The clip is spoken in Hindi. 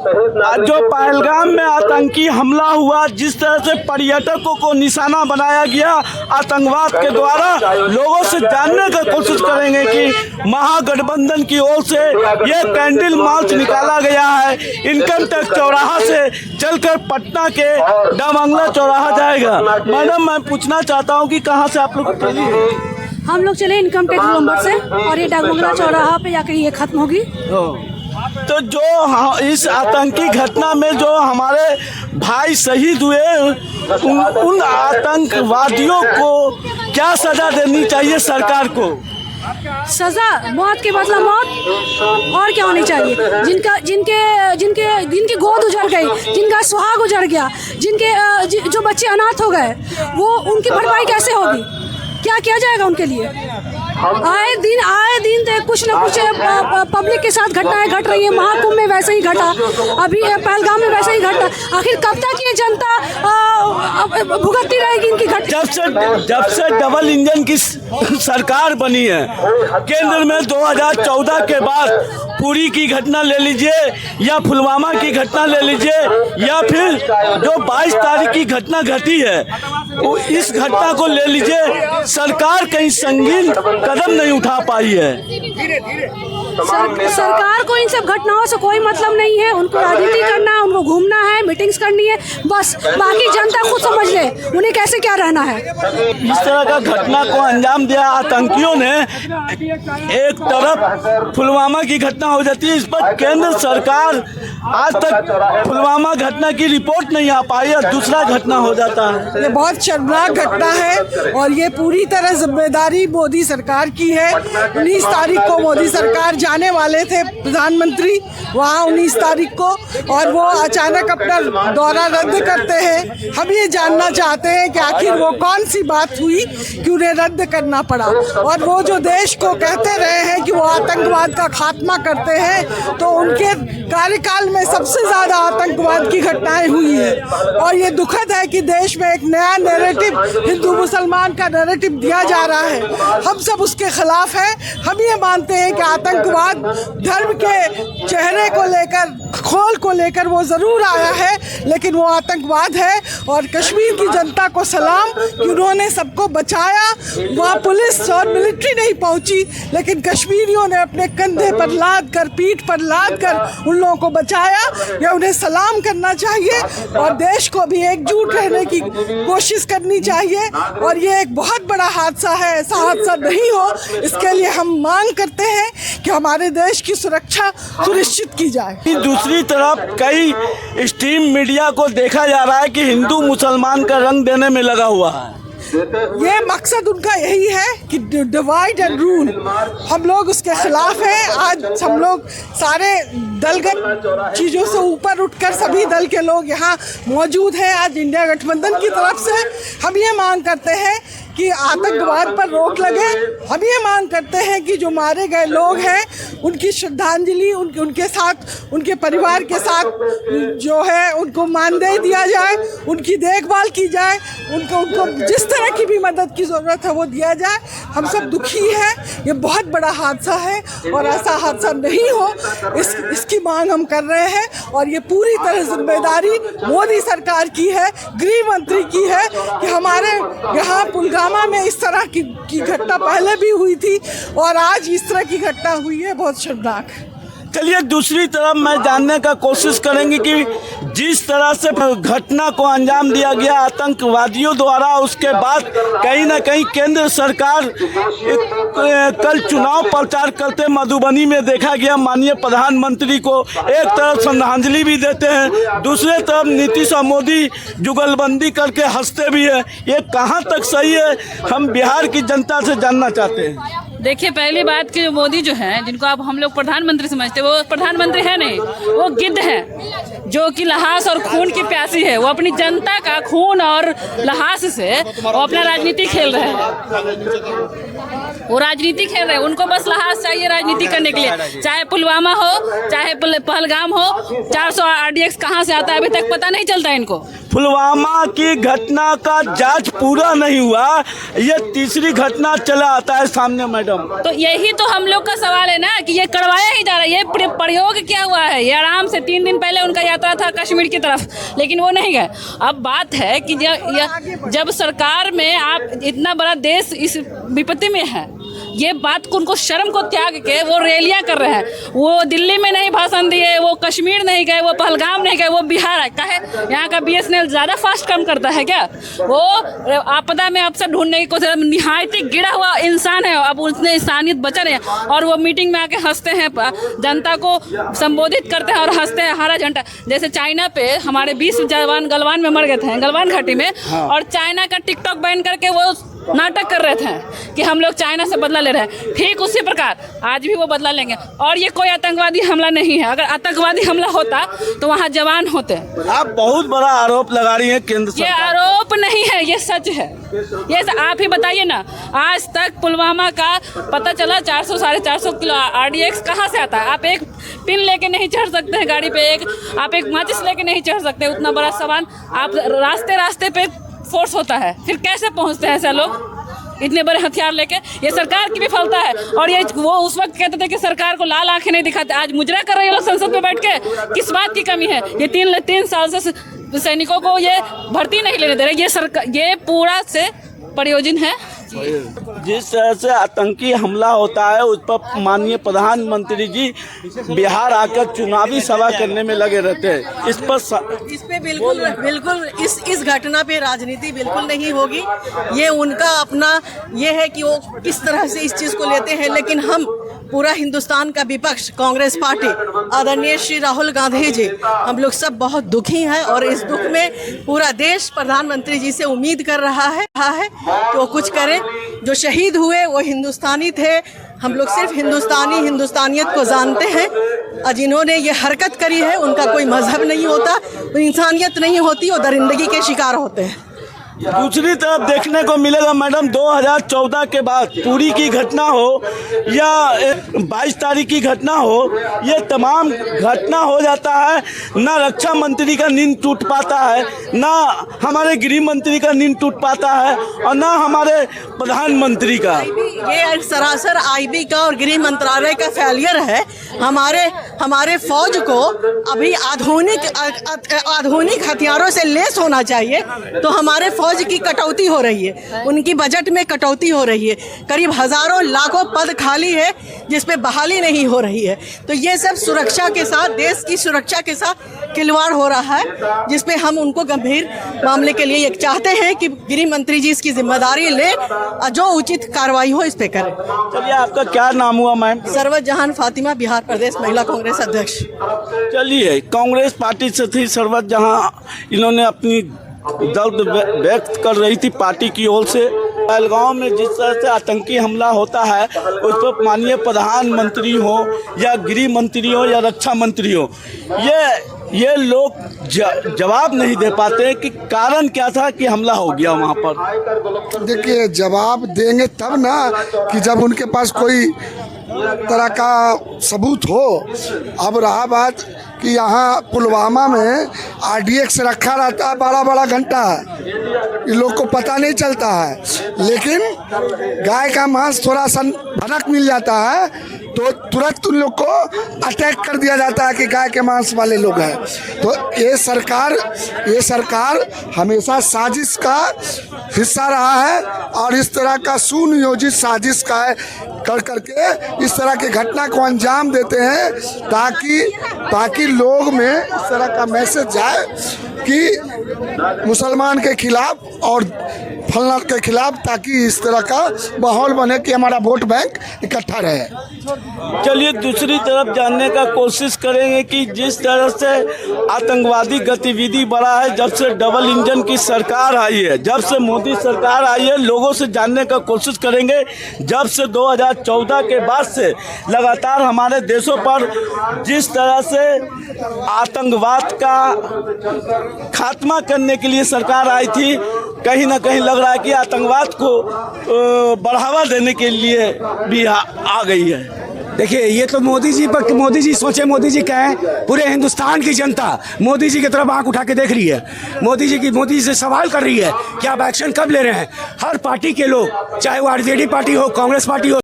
जो पहलगाम में आतंकी हमला हुआ, जिस तरह से पर्यटकों को निशाना बनाया गया आतंकवाद के द्वारा, लोगों से जानने की कोशिश करेंगे कि महागठबंधन की ओर से ये कैंडल मार्च निकाला गया है। इनकम टैक्स चौराहा से चलकर पटना के डाकबंगला चौराहा जाएगा। मैडम, मैं पूछना चाहता हूँ कि कहाँ से आप लोग चली है? हम लोग चले इनकम टैक्स नंबर से और ये डाकबंगला चौराहा पे जाकर ये खत्म होगी। तो जो इस आतंकी घटना में जो हमारे भाई शहीद हुए, उन आतंकवादियों को क्या सजा देनी चाहिए सरकार को? सजा मौत के बदला मौत, और क्या होनी चाहिए? जिनकी गोद उजड़ गई, जिनका सुहाग उजड़ गया, जो बच्चे अनाथ हो गए, वो उनकी भरपाई कैसे होगी? क्या किया जाएगा उनके लिए? आए दिन कुछ न कुछ पब्लिक के साथ घटनाएं घट रही है। महाकुंभ में वैसे ही घटा, अभी पहलगाम में वैसे ही घटा। आखिर कब तक ये जनता भुगतती रहेगी इनकी घटना? जब से डबल इंजन की सरकार बनी है केंद्र में 2014 के बाद, पुरी की घटना ले लीजिए या पुलवामा की घटना ले लीजिए या फिर जो 22 तारीख की घटना घटी है, इस घटना को ले लीजिए, सरकार कहीं संगीन कदम नहीं उठा पाई है। सरकार को इन सब घटनाओं से कोई मतलब नहीं है। उनको राजनीति करना है, उनको घूमना है, मीटिंग्स करनी है, बस। बाकी जनता खुद समझ ले उन्हें कैसे क्या रहना है। इस तरह का घटना को अंजाम दिया आतंकियों ने। एक तरफ पुलवामा की घटना हो जाती है, इस पर केंद्र सरकार आज तक पुलवामा घटना की रिपोर्ट नहीं आ पाई और दूसरा घटना हो जाता है। ये बहुत शर्मनाक घटना है और ये पूरी तरह जिम्मेदारी मोदी सरकार की है। 19 तारीख को मोदी सरकार जाने वाले थे, प्रधानमंत्री वहाँ 19 तारीख को, और वो अचानक अपना दौरा रद्द करते हैं। हम ये जानना चाहते हैं कि आखिर वो कौन सी बात हुई कि उन्हें रद्द करना पड़ा। और वो जो देश को कहते रहे हैं कि वो आतंकवाद का खात्मा करते हैं, तो उनके कार्यकाल में सबसे ज़्यादा आतंकवाद की घटनाएं हुई है। और ये दुखद है कि देश में एक नया नैरेटिव, हिंदू मुसलमान का नैरेटिव दिया जा रहा है। हम सब उसके खिलाफ हैं। हम ये मानते हैं कि आतंकवाद धर्म के चेहरे को लेकर, खोल को लेकर वो ज़रूर आया है, लेकिन वो आतंकवाद है। और कश्मीर की जनता को सलाम कि उन्होंने सबको बचाया। वहाँ पुलिस और मिलिट्री नहीं पहुँची, लेकिन कश्मीरियों ने अपने कंधे पर लाद कर, पीठ पर लाद कर उन लोगों को बचाया। ये उन्हें सलाम करना चाहिए और देश को भी एकजुट रहने की कोशिश करनी चाहिए। और ये एक बहुत बड़ा हादसा है, ऐसा हादसा नहीं हो, इसके लिए हम मांग करते हैं कि हमारे देश की सुरक्षा सुनिश्चित की जाए। दूसरी तरफ कई स्ट्रीम मीडिया को देखा जा रहा है कि हिंदू मुसलमान का रंग देने में लगा हुआ है। ये मकसद उनका यही है कि डिवाइड एंड रूल। हम लोग उसके खिलाफ हैं। आज हम लोग सारे दलगत चीज़ों से ऊपर उठकर सभी दल के लोग यहाँ मौजूद हैं। आज इंडिया गठबंधन की तरफ से हम ये मांग करते हैं कि आतंकवाद पर रोक लगे। हम ये मांग करते हैं कि जो मारे गए लोग हैं उनकी श्रद्धांजलि, उनके साथ, उनके परिवार के साथ जो है उनको मानदेय दिया जाए, उनकी देखभाल की जाए, उनको जिस तरह की भी मदद की ज़रूरत है वो दिया जाए। हम सब दुखी हैं। ये बहुत बड़ा हादसा है और ऐसा हादसा नहीं हो, इसकी मांग हम कर रहे हैं। और ये पूरी तरह जिम्मेदारी मोदी सरकार की है, गृह मंत्री की है कि हमारे यहाँ पुलवामा में इस तरह की घटना पहले भी हुई थी और आज इस तरह की घटना हुई है, बहुत शर्मनाक। चलिए, दूसरी तरफ मैं जानने का कोशिश करेंगे कि जिस तरह से घटना को अंजाम दिया गया आतंकवादियों द्वारा, उसके बाद कहीं ना कहीं केंद्र सरकार कल चुनाव प्रचार करते मधुबनी में देखा गया माननीय प्रधानमंत्री को एक तरफ श्रद्धांजलि भी देते हैं, दूसरे तरफ नीतीश और मोदी जुगलबंदी करके हंसते भी है। ये कहाँ तक सही है, हम बिहार की जनता से जानना चाहते हैं। देखिए, पहली बात कि मोदी जो हैं, जिनको आप हम लोग प्रधानमंत्री समझते हैं, वो प्रधानमंत्री है नहीं, वो गिद्ध है जो कि लहास और खून की प्यासी है। वो अपनी जनता का खून और लहास से वो अपना राजनीति खेल रहे हैं। वो राजनीति खेल रहे हैं, उनको बस लहास चाहिए राजनीति करने के लिए। चाहे पुलवामा हो, चाहे पहलगाम हो, 400 RDX कहाँ से आता है अभी तक पता नहीं चलता इनको। पुलवामा की घटना का जांच पूरा नहीं हुआ, ये तीसरी घटना चला आता है सामने मैडम। तो यही तो हम लोग का सवाल है ना कि ये करवाया ही जा रहा है, ये प्रयोग क्या हुआ है। ये आराम से 3 दिन पहले उनका यात्रा था कश्मीर की तरफ, लेकिन वो नहीं गए। अब बात है कि जब सरकार में आप इतना बड़ा देश इस विपत्ति में है, ये बात को उनको शर्म को त्याग के वो रैलियां कर रहे हैं। वो दिल्ली में नहीं भाषण दिए, वो कश्मीर नहीं गए, वो पहलगाम नहीं गए, वो बिहार आए। कहे यहाँ का BSNL ज़्यादा फास्ट काम करता है क्या? वो आपदा में अवसर ढूंढने की कोशिश, निहायती गिरा हुआ इंसान है, अब उसने इंसानियत बचा नहीं। और वो मीटिंग में आके हंसते हैं, जनता को संबोधित करते हैं और हंसते हैं हरा झंडा। जैसे चाइना पे हमारे 20 जवान गलवान में मर गए थे, गलवान घाटी में, और चाइना का टिकटॉक बैन करके वो नाटक कर रहे थे कि हम लोग चाइना से बदला ले रहे हैं। ठीक उसी प्रकार आज भी वो बदला लेंगे। और ये कोई आतंकवादी हमला नहीं है। अगर आतंकवादी हमला होता तो वहाँ जवान होते। आप बहुत बड़ा आरोप लगा रही हैं केंद्र सरकार। ये आरोप नहीं है, ये सच है। ये आप ही बताइए ना, आज तक पुलवामा का पता चला 400 साढ़े 400 किलो RDX कहाँ से आता है? आप एक पिन लेके नहीं चढ़ सकते हैं गाड़ी पे, आप एक माचिस लेके नहीं चढ़ सकते, उतना बड़ा सामान आप रास्ते पे फोर्स होता है। फिर कैसे पहुंचते हैं ऐसे लोग इतने बड़े हथियार लेके? ये सरकार की विफलता है। और ये वो उस वक्त कहते थे कि सरकार को लाल आंखें नहीं दिखाते, आज मुजरा कर रहे हैं लोग संसद में बैठ के। किस बात की कमी है? ये 3 साल से सैनिकों को ये भर्ती नहीं लेने दे रहे। ये सरकार, ये पूरा से प्रयोजन है। जिस तरह से आतंकी हमला होता है उस पर माननीय प्रधानमंत्री जी बिहार आकर चुनावी सभा करने में लगे रहते हैं। इस पे बिल्कुल इस घटना पे राजनीति बिल्कुल नहीं होगी। ये उनका अपना ये है कि वो किस तरह से इस चीज़ को लेते हैं। लेकिन हम पूरा हिंदुस्तान का विपक्ष कांग्रेस पार्टी आदरणीय श्री राहुल गांधी जी, हम लोग सब बहुत दुखी हैं। और इस दुख में पूरा देश प्रधानमंत्री जी से उम्मीद कर रहा है कि वो कुछ करें। जो शहीद हुए वो हिंदुस्तानी थे। हम लोग सिर्फ हिंदुस्तानियत को जानते हैं। और जिन्होंने ये हरकत करी है उनका कोई मजहब नहीं होता, इंसानियत नहीं होती, वो दरिंदगी के शिकार होते हैं। दूसरी तरफ देखने को मिलेगा मैडम, 2014 के बाद पूरी की घटना हो या 22 तारीख की घटना हो, ये तमाम घटना हो जाता है। ना रक्षा मंत्री का नींद टूट पाता है, ना हमारे गृह मंत्री का नींद टूट पाता है, और ना हमारे प्रधानमंत्री का। ये सरासर IB का और गृह मंत्रालय का फेलियर है। हमारे फौज को अभी आधुनिक हथियारों से लेस होना चाहिए। तो हमारे फौज की कटौती हो रही है, उनकी बजट में कटौती हो रही है। करीब हजारों लाखों पद खाली है जिस पे बहाली नहीं हो रही है। तो ये सब सुरक्षा के साथ, देश की सुरक्षा के साथ खिलवाड़ हो रहा है, जिसपे हम उनको गंभीर मामले के लिए एक चाहते हैं कि गृह मंत्री जी इसकी जिम्मेदारी ले और जो उचित कार्रवाई हो इस पे करें। चलिए, आपका क्या नाम हुआ मैम? सरवत जहान फातिमा, बिहार प्रदेश महिला कांग्रेस अध्यक्ष। चलिए, कांग्रेस पार्टी से थी सरवत जहां, इन्होंने अपनी दर्द व्यक्त कर रही थी पार्टी की ओर से। पहलगाम में जिस तरह से आतंकी हमला होता है उस पर माननीय प्रधानमंत्री हो या गृह मंत्री हो या रक्षा मंत्री हो, ये लोग जवाब नहीं दे पाते कि कारण क्या था कि हमला हो गया वहाँ पर। देखिए, जवाब देंगे तब ना कि जब उनके पास कोई तरह का सबूत हो। अब रहा बात कि यहाँ पुलवामा में RDX रखा रहता है 12 घंटा, इन लोग को पता नहीं चलता है। लेकिन गाय का मांस थोड़ा सा भनक मिल जाता है तो तुरंत उन लोग को अटैक कर दिया जाता है कि गाय के मांस वाले लोग हैं। तो ये सरकार हमेशा साजिश का हिस्सा रहा है और इस तरह का सुनियोजित साजिश का कर करके इस तरह की घटना को अंजाम देते हैं ताकि लोग में इस तरह का मैसेज जाए कि मुसलमान के खिलाफ और फलना के खिलाफ, ताकि इस तरह का माहौल बने कि हमारा वोट बैंक इकट्ठा रहे। चलिए, दूसरी तरफ जानने का कोशिश करेंगे कि जिस तरह से आतंकवादी गतिविधि बढ़ा है जब से डबल इंजन की सरकार आई है, जब से मोदी सरकार आई है, लोगों से जानने का कोशिश करेंगे। जब से 2014 के बाद से लगातार हमारे देशों पर जिस तरह से आतंकवाद का खात्मा करने के लिए सरकार आई थी, कहीं ना कहीं लग रहा है कि आतंकवाद को बढ़ावा देने के लिए भी आ गई है। देखिए ये तो मोदी जी सोचे, मोदी जी कहें, पूरे हिंदुस्तान की जनता मोदी जी की तरफ आंख उठा के देख रही है। मोदी जी से सवाल कर रही है कि आप एक्शन कब ले रहे हैं। हर पार्टी के लोग, चाहे वो आरजेडी पार्टी हो, कांग्रेस पार्टी हो,